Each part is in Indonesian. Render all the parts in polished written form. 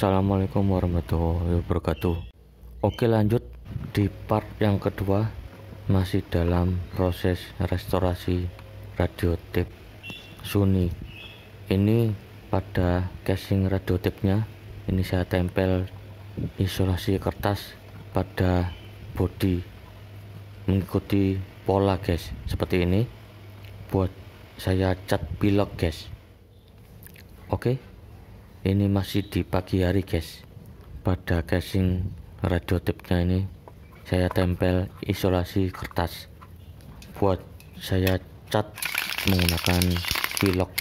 Assalamualaikum warahmatullahi wabarakatuh. Oke, lanjut di part yang kedua, masih dalam proses restorasi radio tape Sony. Ini pada casing radio tape-nya ini saya tempel isolasi kertas pada bodi mengikuti pola guys, seperti ini. Buat saya cat pilok guys. Oke, ini masih di pagi hari guys. Pada casing radio tape-nya ini saya tempel isolasi kertas. Buat saya cat menggunakan pilok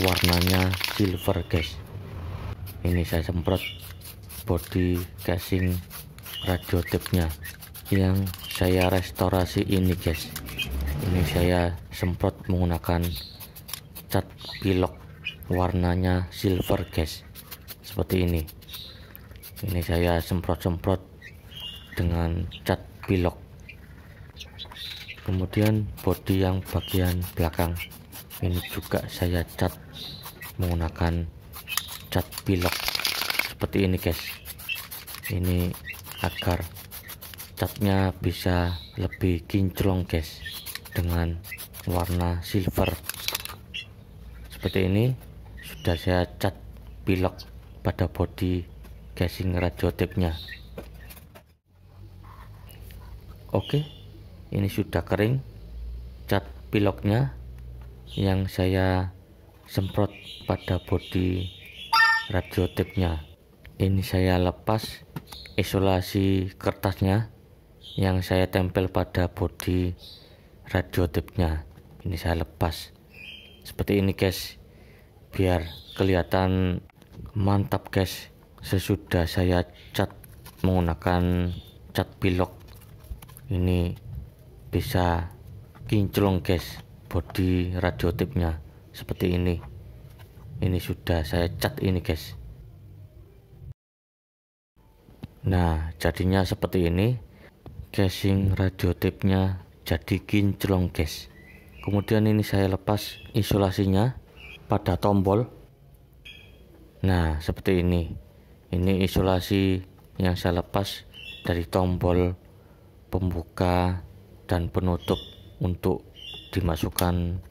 warnanya silver guys. Ini saya semprot bodi casing radio tape-nya yang saya restorasi ini guys. Ini saya semprot menggunakan cat pilok warnanya silver guys, seperti ini. Ini saya semprot-semprot dengan cat pilok. Kemudian bodi yang bagian belakang ini juga saya cat menggunakan cat pilok seperti ini guys. Ini agar catnya bisa lebih kinclong guys, dengan warna silver seperti ini. Sudah saya cat pilok pada bodi casing radio tape-nya. Oke, ini sudah kering cat piloknya yang saya semprot pada bodi radio tape-nya. Ini saya lepas isolasi kertasnya yang saya tempel pada bodi radio tape-nya. Ini saya lepas seperti ini guys, biar kelihatan mantap guys. Sesudah saya cat menggunakan cat pilok, ini bisa kinclong guys bodi radio tape-nya seperti ini. Ini sudah saya cat ini guys. Nah, jadinya seperti ini. Casing radio tape-nya jadi kinclong guys. Kemudian ini saya lepas isolasinya pada tombol. Nah, seperti ini. Ini isolasi yang saya lepas dari tombol pembuka dan penutup untuk dimasukkan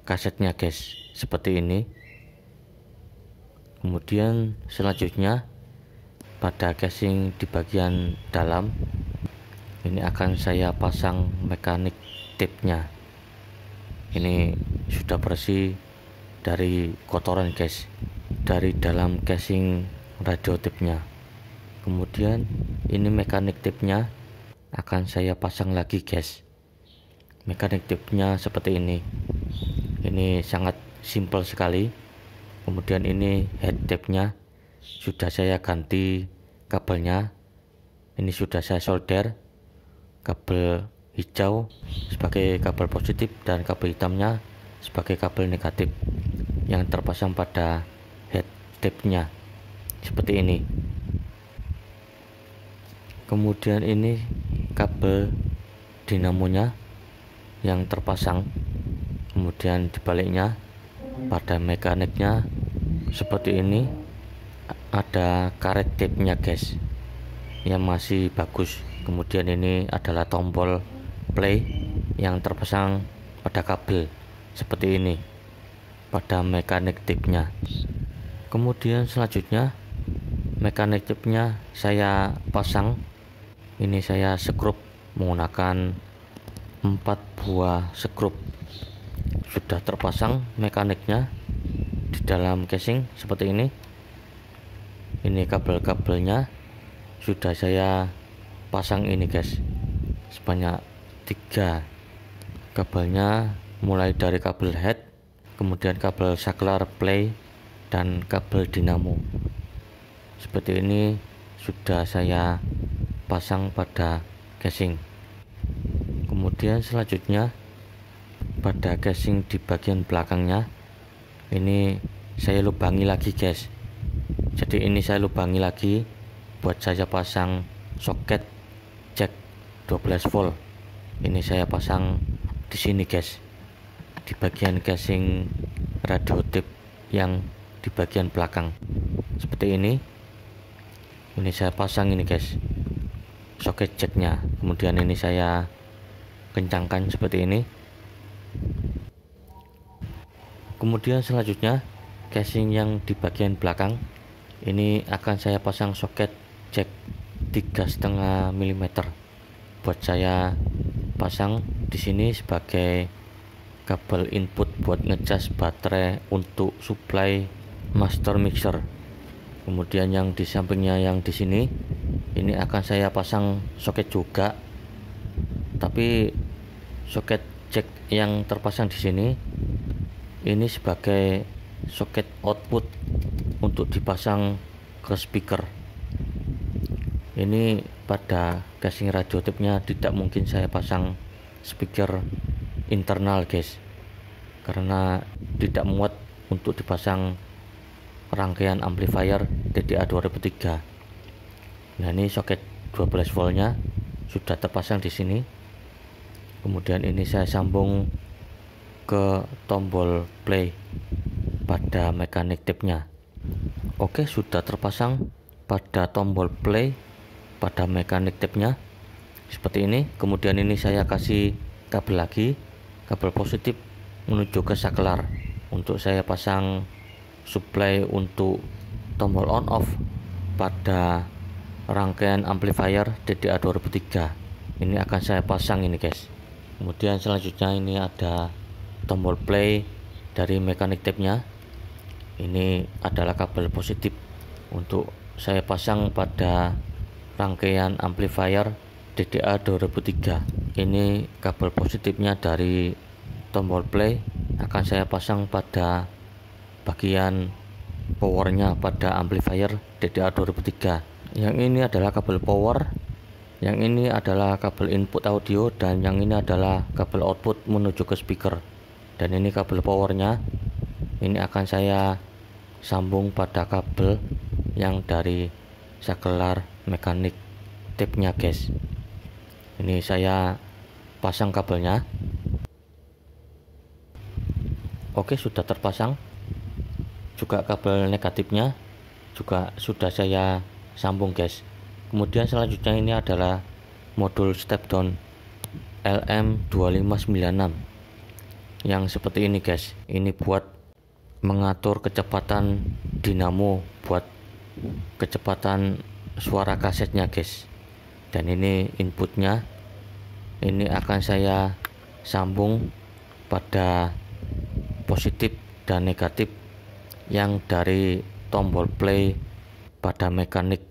kasetnya guys, seperti ini. Kemudian selanjutnya pada casing di bagian dalam ini akan saya pasang mekanik tape-nya. Ini sudah bersih dari kotoran guys, dari dalam casing radio tape-nya. Kemudian ini mekanik tape-nya akan saya pasang lagi guys. Mekanik tape-nya seperti ini. Ini sangat simpel sekali. Kemudian ini head tape-nya sudah saya ganti kabelnya. Ini sudah saya solder kabel hijau sebagai kabel positif dan kabel hitamnya sebagai kabel negatif yang terpasang pada head tape-nya seperti ini. Kemudian ini kabel dinamonya yang terpasang. Kemudian dibaliknya pada mekaniknya seperti ini. Ada karet tape-nya guys yang masih bagus. Kemudian ini adalah tombol play yang terpasang pada kabel seperti ini pada mekanik tape-nya. Kemudian selanjutnya mekanik tape-nya saya pasang. Ini saya skrup menggunakan 4 buah skrup. Sudah terpasang mekaniknya di dalam casing seperti ini. Ini kabel-kabelnya sudah saya pasang ini guys, sebanyak 3 kabelnya, mulai dari kabel head, kemudian kabel saklar play dan kabel dinamo. Seperti ini sudah saya pasang pada casing. Kemudian selanjutnya pada casing di bagian belakangnya ini saya lubangi lagi guys. Jadi ini saya lubangi lagi buat saya pasang soket jack 12 volt. Ini saya pasang di sini guys, di bagian casing radio tape yang di bagian belakang seperti ini. Ini saya pasang ini guys, soket jacknya. Kemudian ini saya kencangkan seperti ini. Kemudian selanjutnya casing yang di bagian belakang ini akan saya pasang soket jack 3,5 mm. Buat saya pasang di sini sebagai kabel input buat ngecas baterai untuk supply master mixer. Kemudian yang di sampingnya yang di sini ini akan saya pasang soket juga, tapi soket jack yang terpasang di sini ini sebagai soket output untuk dipasang ke speaker. Ini pada casing radio tipnya tidak mungkin saya pasang speaker internal guys, karena tidak muat untuk dipasang rangkaian amplifier DDA 2003. Nah, ini soket 12 voltnya sudah terpasang di sini. Kemudian ini saya sambung ke tombol play pada mekanik tipnya. Oke, sudah terpasang pada tombol play pada mekanik tipnya seperti ini. Kemudian ini saya kasih kabel lagi, kabel positif menuju ke saklar untuk saya pasang supply untuk tombol on off pada rangkaian amplifier DDA 2003. Ini akan saya pasang ini guys. Kemudian selanjutnya ini ada tombol play dari mekanik tipnya. Ini adalah kabel positif untuk saya pasang pada rangkaian amplifier DDA 2003. Ini kabel positifnya dari tombol play akan saya pasang pada bagian powernya pada amplifier DDA 2003. Yang ini adalah kabel power, yang ini adalah kabel input audio, dan yang ini adalah kabel output menuju ke speaker. Dan ini kabel powernya, ini akan saya sambung pada kabel yang dari saklar mekanik tipnya guys. Ini saya pasang kabelnya. Oke, sudah terpasang. Juga kabel negatifnya juga sudah saya sambung guys. Kemudian selanjutnya ini adalah modul step down LM2596 yang seperti ini guys. Ini buat mengatur kecepatan dinamo, buat kecepatan suara kasetnya guys. Dan ini inputnya, ini akan saya sambung pada positif dan negatif yang dari tombol play pada mekanik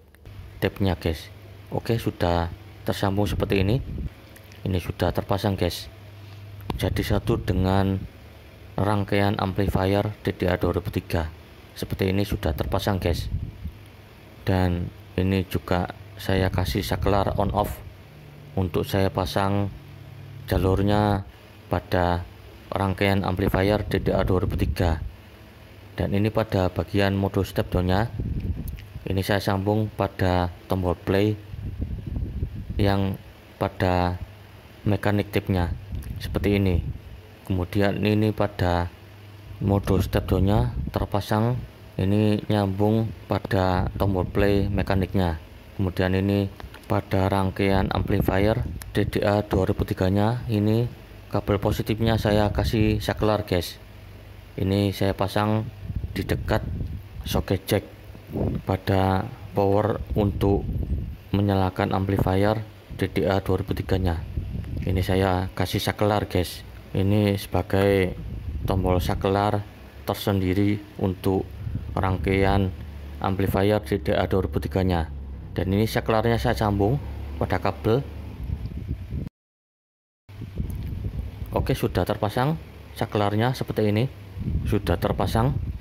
tapnya guys. Oke, sudah tersambung seperti ini. Ini sudah terpasang guys, jadi satu dengan rangkaian amplifier DDA 2003. Seperti ini sudah terpasang guys. Dan ini juga saya kasih saklar on off untuk saya pasang jalurnya pada rangkaian amplifier DDA 2003. Dan ini pada bagian modul step down-nya ini saya sambung pada tombol play yang pada mekanik tipnya seperti ini. Kemudian ini pada modul step down-nya terpasang, ini nyambung pada tombol play mekaniknya. Kemudian ini pada rangkaian amplifier DDA 2003 nya, ini kabel positifnya saya kasih saklar guys. Ini saya pasang di dekat soket jack pada power untuk menyalakan amplifier DDA 2003 nya. Ini saya kasih saklar guys. Ini sebagai tombol saklar tersendiri untuk rangkaian amplifier DDA 2003 nya. Dan ini saklarnya saya sambung pada kabel. Oke, sudah terpasang saklarnya seperti ini. Sudah terpasang.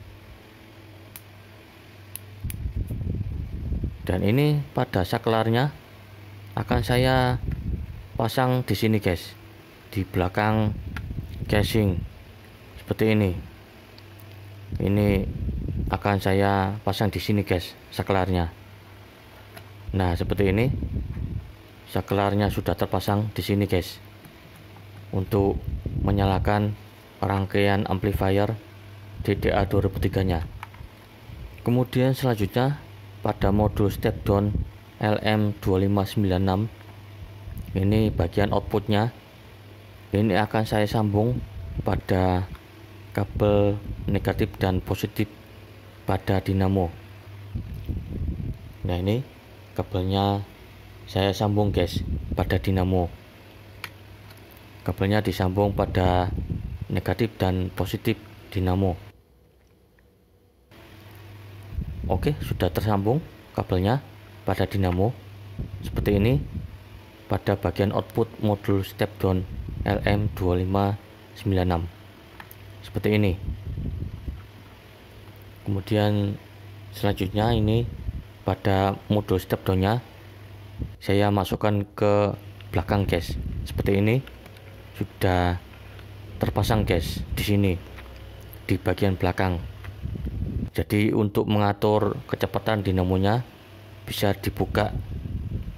Dan ini pada saklarnya akan saya pasang di sini guys, di belakang casing seperti ini. Ini akan saya pasang di sini guys saklarnya. Nah, seperti ini saklarnya sudah terpasang di sini guys untuk menyalakan rangkaian amplifier DDA 2003 nya. Kemudian selanjutnya pada modul step down LM2596. Ini bagian outputnya. Ini akan saya sambung pada kabel negatif dan positif pada dinamo. Nah, ini kabelnya saya sambung guys pada dinamo. Kabelnya disambung pada negatif dan positif dinamo. Oke, sudah tersambung kabelnya pada dinamo seperti ini pada bagian output modul step down LM2596 seperti ini. Kemudian selanjutnya ini pada modul step downnya saya masukkan ke belakang guys. Seperti ini sudah terpasang guys di sini di bagian belakang. Jadi untuk mengatur kecepatan dinamonya bisa dibuka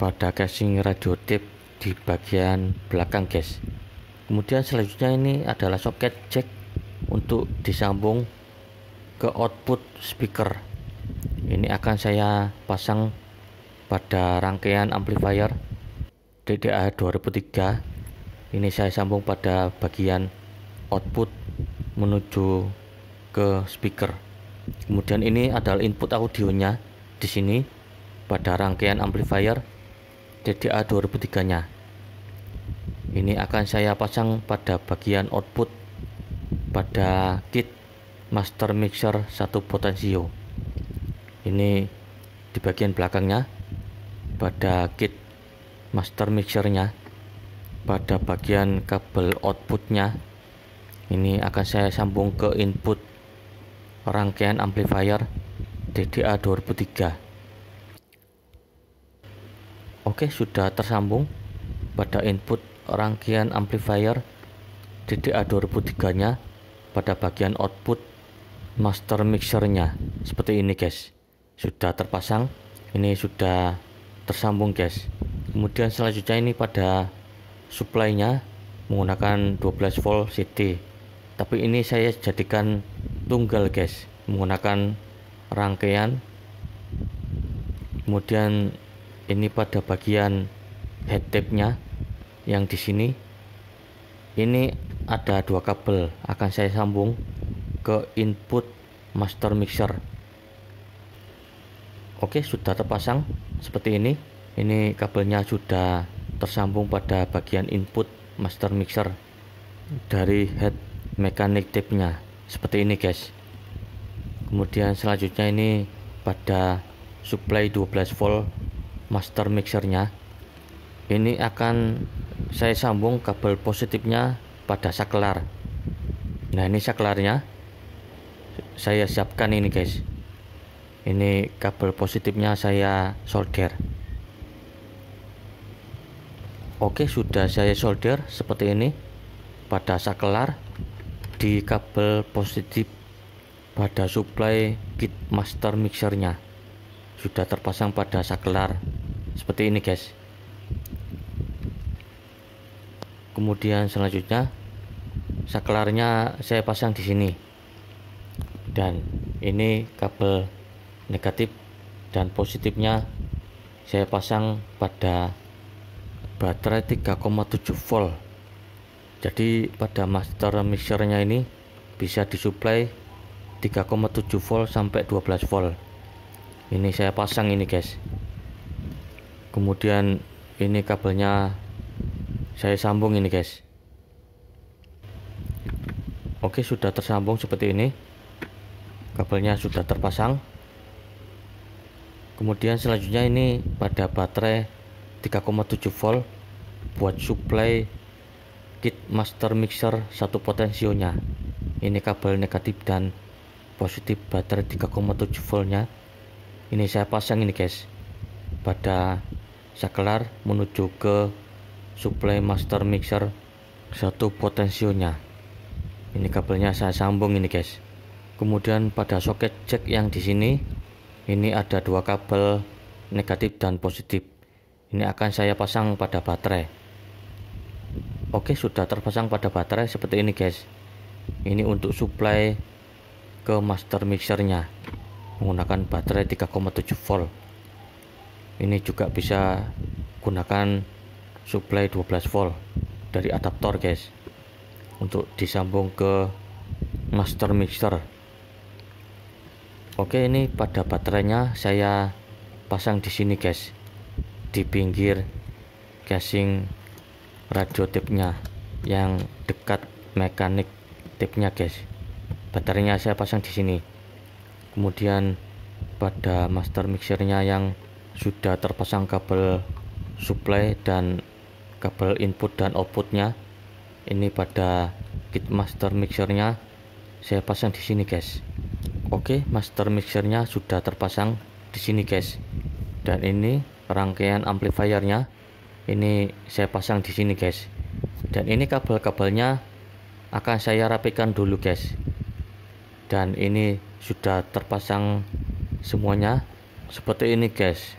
pada casing radio tape di bagian belakang guys. Kemudian selanjutnya ini adalah soket jack untuk disambung ke output speaker. Ini akan saya pasang pada rangkaian amplifier DDA 2003. Ini saya sambung pada bagian output menuju ke speaker. Kemudian ini adalah input audionya di sini pada rangkaian amplifier DDA 2003-nya. Ini akan saya pasang pada bagian output pada kit master mixer 1 potensio. Ini di bagian belakangnya pada kit master mixernya. Pada bagian kabel outputnya ini akan saya sambung ke input rangkaian amplifier DDA 2003. Oke, sudah tersambung pada input rangkaian amplifier DDA 2003-nya pada bagian output master mixernya. Seperti ini guys, sudah terpasang. Ini sudah tersambung guys. Kemudian selanjutnya ini pada supply-nya menggunakan 12 volt CT, tapi ini saya jadikan tunggal guys menggunakan rangkaian. Kemudian ini pada bagian head tape-nya yang di sini ini ada 2 kabel akan saya sambung ke input master mixer. Oke, sudah terpasang seperti ini. Ini kabelnya sudah tersambung pada bagian input master mixer dari head mechanic tape-nya seperti ini guys. Kemudian selanjutnya ini pada supply 12 volt master mixernya. Ini akan saya sambung kabel positifnya pada saklar. Nah, ini saklarnya saya siapkan ini guys. Ini kabel positifnya saya solder. Oke, sudah saya solder seperti ini pada saklar di kabel positif pada supply kit master mixernya. Sudah terpasang pada saklar seperti ini guys. Kemudian selanjutnya saklarnya saya pasang di sini, dan ini kabel negatif dan positifnya saya pasang pada baterai 3,7 volt. Jadi pada master mixernya ini bisa disuplai 3,7 volt sampai 12 volt. Ini saya pasang ini guys. Kemudian ini kabelnya saya sambung ini guys. Oke, sudah tersambung seperti ini. Kabelnya sudah terpasang. Kemudian selanjutnya ini pada baterai 3,7 volt buat supply kit master mixer 1 potensionya. Ini kabel negatif dan positif baterai 3,7 voltnya. Ini saya pasang ini guys pada saklar menuju ke supply master mixer 1 potensionya. Ini kabelnya saya sambung ini guys. Kemudian pada soket jack yang di sini ini ada 2 kabel negatif dan positif. Ini akan saya pasang pada baterai. Oke, sudah terpasang pada baterai seperti ini guys. Ini untuk supply ke master mixernya. menggunakan baterai 3,7 volt. Ini juga bisa gunakan supply 12 volt dari adaptor guys, untuk disambung ke master mixer. Oke, ini pada baterainya saya pasang di sini guys, di pinggir casing radio tape-nya yang dekat mekanik tape-nya guys. Baterainya saya pasang di sini. Kemudian pada master mixernya yang sudah terpasang kabel supply dan kabel input dan outputnya, ini pada kit master mixernya saya pasang di sini guys. Oke, master mixernya sudah terpasang di sini guys, dan ini rangkaian amplifiernya ini saya pasang di sini guys. Dan ini kabel-kabelnya akan saya rapikan dulu guys, dan ini sudah terpasang semuanya seperti ini guys,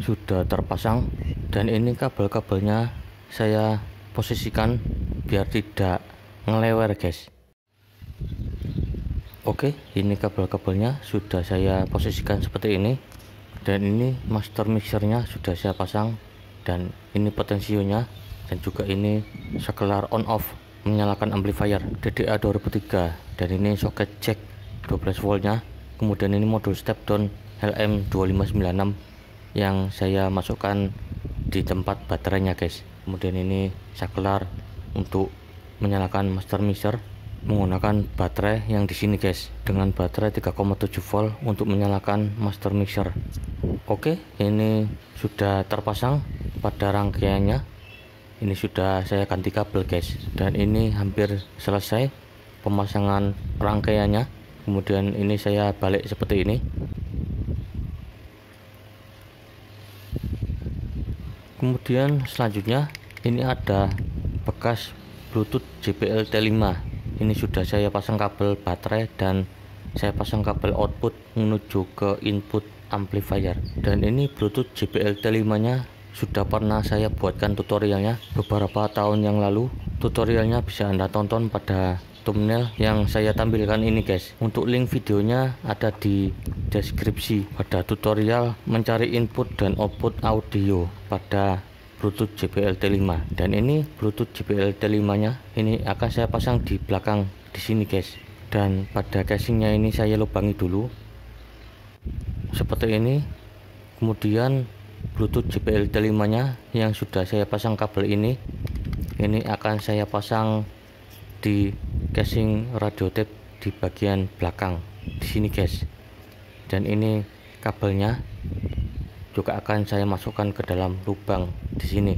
sudah terpasang. Dan ini kabel-kabelnya saya posisikan biar tidak ngelewer guys. Oke, ini kabel-kabelnya sudah saya posisikan seperti ini, dan ini master mixernya sudah saya pasang, dan ini potensionya, dan juga ini saklar on off menyalakan amplifier DDA 2003, dan ini soket jack 12 voltnya. Kemudian ini modul step down LM2596 yang saya masukkan di tempat baterainya guys. Kemudian ini saklar untuk menyalakan master mixer menggunakan baterai yang di sini guys, dengan baterai 3,7 volt untuk menyalakan master mixer. Oke, ini sudah terpasang pada rangkaiannya. Ini sudah saya ganti kabel guys, dan ini hampir selesai pemasangan rangkaiannya. Kemudian ini saya balik seperti ini. Kemudian selanjutnya ini ada bekas Bluetooth JBL T5. Ini sudah saya pasang kabel baterai dan saya pasang kabel output menuju ke input amplifier. Dan ini Bluetooth JBL T5 nya sudah pernah saya buatkan tutorialnya beberapa tahun yang lalu. Tutorialnya bisa Anda tonton pada thumbnail yang saya tampilkan ini guys. Untuk link videonya ada di deskripsi pada tutorial mencari input dan output audio pada Bluetooth JBL T5. Dan ini Bluetooth JBL T5 nya ini akan saya pasang di belakang di sini guys, dan pada casingnya ini saya lubangi dulu seperti ini. Kemudian Bluetooth JBL T5 nya yang sudah saya pasang kabel ini akan saya pasang di casing radio tape di bagian belakang di sini guys. Dan ini kabelnya juga akan saya masukkan ke dalam lubang di sini.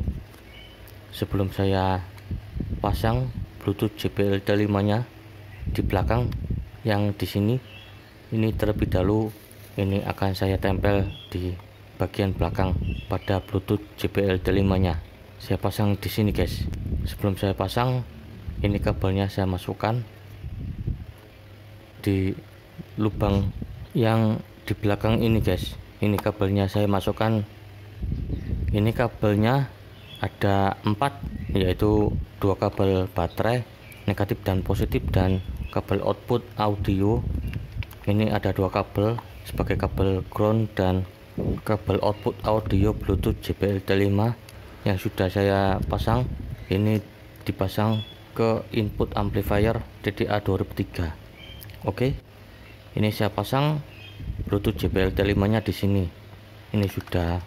Sebelum saya pasang Bluetooth JBL T5 nya di belakang yang di sini, ini terlebih dahulu ini akan saya tempel di bagian belakang pada Bluetooth JBL T5 nya. Saya pasang di sini guys. Sebelum saya pasang, ini kabelnya saya masukkan di lubang yang di belakang ini guys. Ini kabelnya saya masukkan. Ini kabelnya ada 4, yaitu 2 kabel baterai negatif dan positif, dan kabel output audio ini ada 2 kabel sebagai kabel ground, dan kabel output audio Bluetooth JBL T5 yang sudah saya pasang ini dipasang ke input amplifier DDA 2003. Oke, ini saya pasang Bluetooth JBL T5 nya di sini. Ini sudah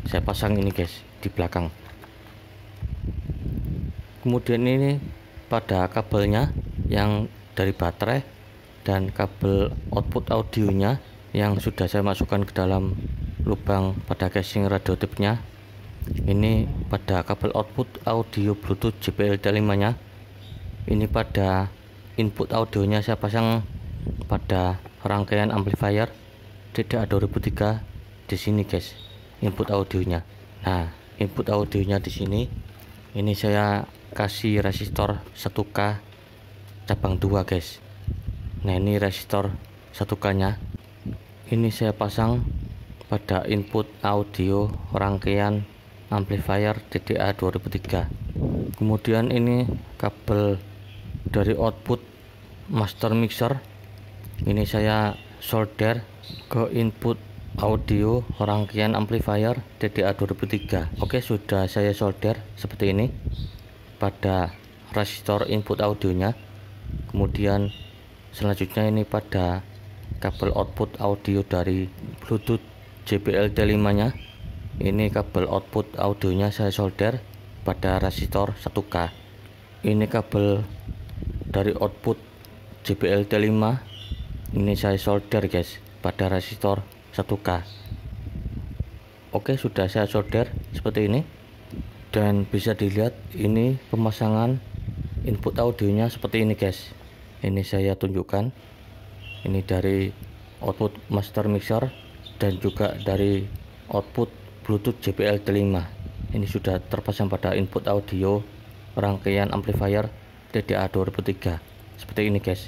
saya pasang ini guys di belakang. Kemudian ini pada kabelnya yang dari baterai dan kabel output audionya yang sudah saya masukkan ke dalam lubang pada casing radio tape nya. Ini pada kabel output audio Bluetooth JBL T5 nya. Ini pada input audionya saya pasang pada rangkaian amplifier DDA 2003 di sini guys, input audionya. Nah, input audionya di sini ini saya kasih resistor 1K cabang 2 guys. Nah, ini resistor 1K nya ini saya pasang pada input audio rangkaian amplifier DDA 2003. Kemudian ini kabel dari output master mixer ini saya solder ke input audio rangkaian amplifier TDA 2003. Oke, sudah saya solder seperti ini pada resistor input audionya. Kemudian selanjutnya ini pada kabel output audio dari Bluetooth JBL T5 nya. Ini kabel output audionya saya solder pada resistor 1K. Ini kabel dari output JBL T5 ini saya solder guys pada resistor 1K. Oke, sudah saya solder seperti ini, dan bisa dilihat ini pemasangan input audionya seperti ini guys. Ini saya tunjukkan, ini dari output master mixer dan juga dari output Bluetooth JBL T5. Ini sudah terpasang pada input audio rangkaian amplifier TDA 2003 seperti ini guys.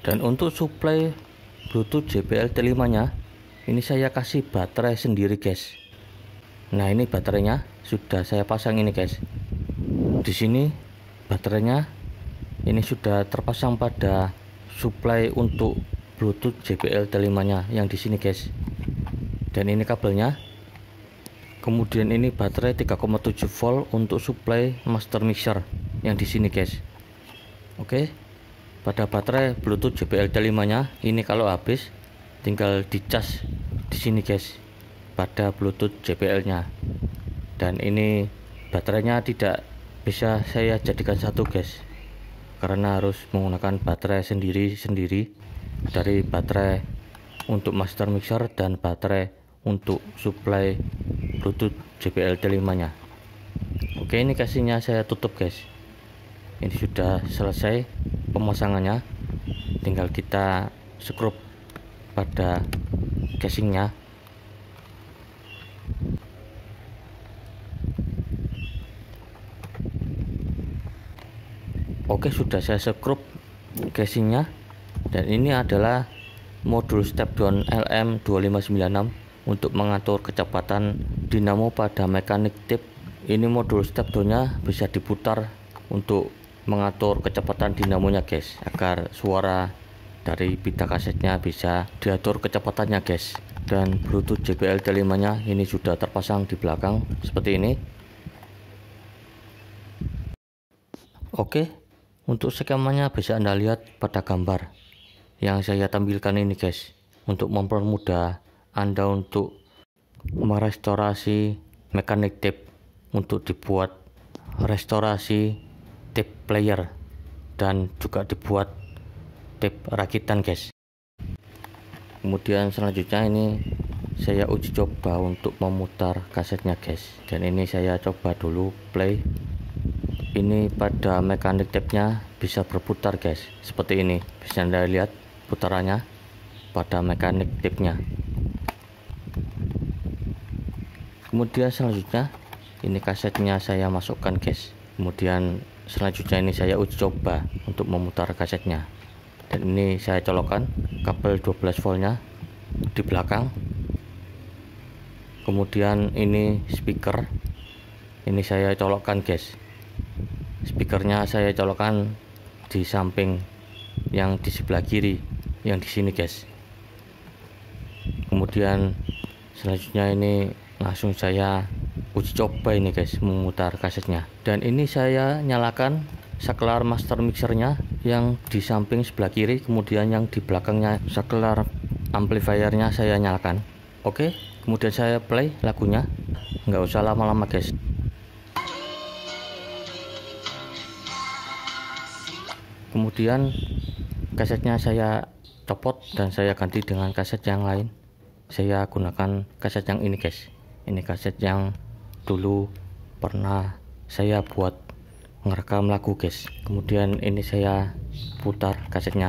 Dan untuk suplai Bluetooth JBL T5 nya ini saya kasih baterai sendiri guys. Nah, ini baterainya sudah saya pasang ini guys. Di sini baterainya ini sudah terpasang pada suplai untuk Bluetooth JBL T5 nya yang di sini guys. Dan ini kabelnya. Kemudian ini baterai 3,7 volt untuk suplai master mixer yang di sini guys. Oke, pada baterai Bluetooth JBL T5 nya ini kalau habis tinggal dicas di sini guys pada Bluetooth JBL nya. Dan ini baterainya tidak bisa saya jadikan satu guys, karena harus menggunakan baterai sendiri-sendiri dari baterai untuk master mixer dan baterai untuk suplai Bluetooth JBL T5 nya. Oke, ini casingnya saya tutup guys. Ini sudah selesai pemasangannya, tinggal kita skrup pada casingnya. Oke, sudah saya skrup casingnya, dan ini adalah modul step down LM2596 untuk mengatur kecepatan dinamo pada mekanik tape. Ini modul step down-nya bisa diputar untuk mengatur kecepatan dinamonya guys, agar suara dari pita kasetnya bisa diatur kecepatannya guys. Dan Bluetooth JBL T5 nya ini sudah terpasang di belakang seperti ini. Oke, untuk skemanya bisa Anda lihat pada gambar yang saya tampilkan ini guys, untuk mempermudah Anda untuk merestorasi mekanik tape, untuk dibuat restorasi tape player dan juga dibuat tape rakitan guys. Kemudian selanjutnya ini saya uji coba untuk memutar kasetnya guys, dan ini saya coba dulu play. Ini pada mekanik tape nya bisa berputar guys, seperti ini bisa Anda lihat putarannya pada mekanik tape nya. Kemudian selanjutnya ini kasetnya saya masukkan guys. Kemudian selanjutnya ini saya uji coba untuk memutar kasetnya, dan ini saya colokkan kabel 12 voltnya di belakang. Kemudian ini speaker, ini saya colokkan guys. Speakernya saya colokkan di samping yang di sebelah kiri yang di sini guys. Kemudian selanjutnya ini langsung saya uji coba ini guys, memutar kasetnya. Dan ini saya nyalakan saklar master mixernya yang di samping sebelah kiri, kemudian yang di belakangnya saklar amplifiernya saya nyalakan. Oke, kemudian saya play lagunya, nggak usah lama-lama guys. Kemudian kasetnya saya copot dan saya ganti dengan kaset yang lain. Saya gunakan kaset yang ini guys. Ini kaset yang dulu pernah saya buat ngerekam lagu guys. Kemudian ini saya putar kasetnya.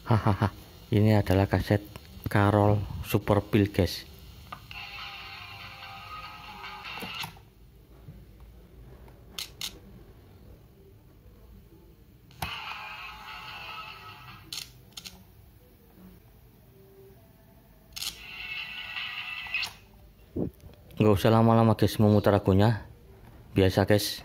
Hahaha, ini adalah kaset Carol Super Pill guys. Nggak usah lama-lama guys memutar lagunya, biasa guys.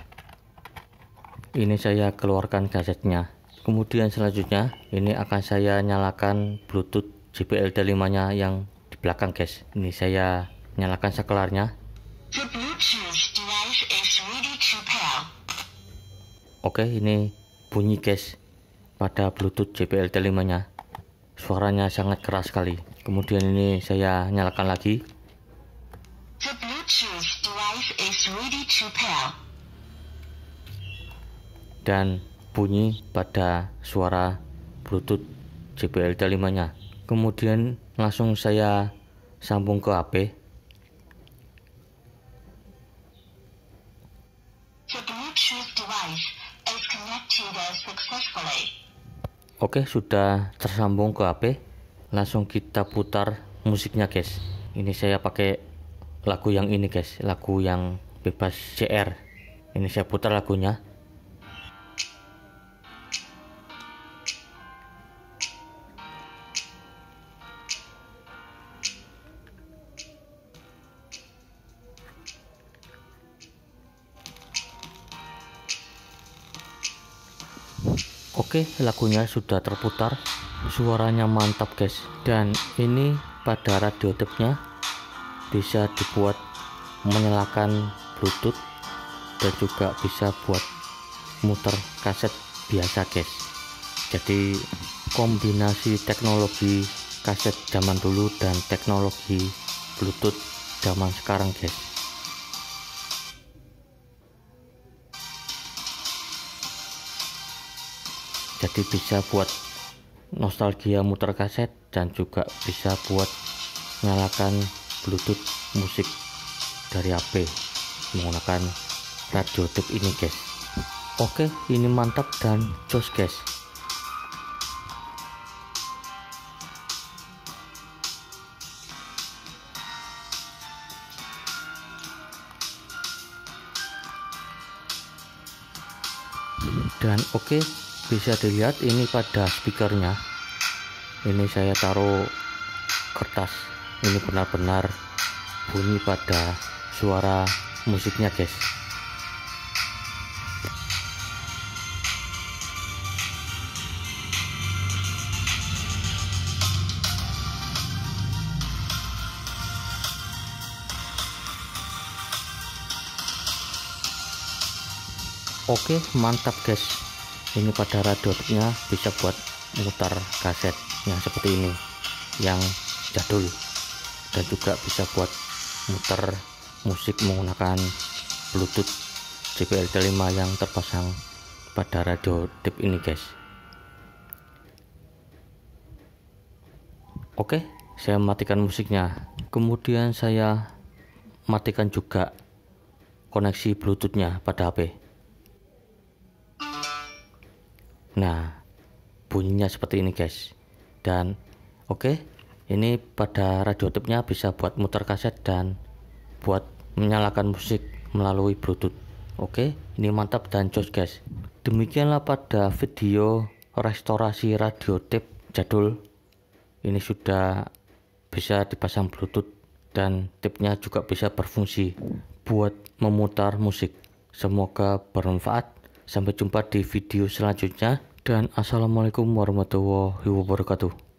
Ini saya keluarkan kasetnya. Kemudian selanjutnya ini akan saya nyalakan Bluetooth JBL D5 nya yang di belakang guys. Ini saya nyalakan saklarnya. Oke, ini bunyi guys pada Bluetooth JBL D5 nya. Suaranya sangat keras sekali. Kemudian ini saya nyalakan lagi. Dan bunyi pada suara Bluetooth JBL D5 nya. Kemudian langsung saya sambung ke HP. Oke, sudah tersambung ke HP. Langsung kita putar musiknya guys. Ini saya pakai lagu yang ini guys, lagu yang bebas CR. Ini saya putar lagunya. Oke, lagunya sudah terputar, suaranya mantap guys. Dan ini pada radio tape-nya bisa dibuat menyalakan Bluetooth dan juga bisa buat muter kaset biasa guys. Jadi kombinasi teknologi kaset zaman dulu dan teknologi Bluetooth zaman sekarang guys. Jadi bisa buat nostalgia muter kaset dan juga bisa buat nyalakan Bluetooth musik dari HP menggunakan radio tape ini guys. Oke, ini mantap dan jos guys. Dan oke, bisa dilihat ini pada speakernya. Ini saya taruh kertas. Ini benar-benar bunyi pada suara musiknya guys. Oke, mantap guys. Ini pada radio tape-nya bisa buat mutar kaset yang seperti ini, yang jadul, dan juga bisa buat muter musik menggunakan Bluetooth JBL D5 yang terpasang pada radio tape ini guys. Oke, saya matikan musiknya. Kemudian saya matikan juga koneksi Bluetooth-nya pada HP. Nah, bunyinya seperti ini guys. Dan oke, ini pada radio tape-nya bisa buat muter kaset dan buat menyalakan musik melalui Bluetooth. Oke, ini mantap dan jos guys. Demikianlah pada video restorasi radio tape jadul. Ini sudah bisa dipasang Bluetooth dan tape-nya juga bisa berfungsi buat memutar musik. Semoga bermanfaat. Sampai jumpa di video selanjutnya dan assalamualaikum warahmatullahi wabarakatuh.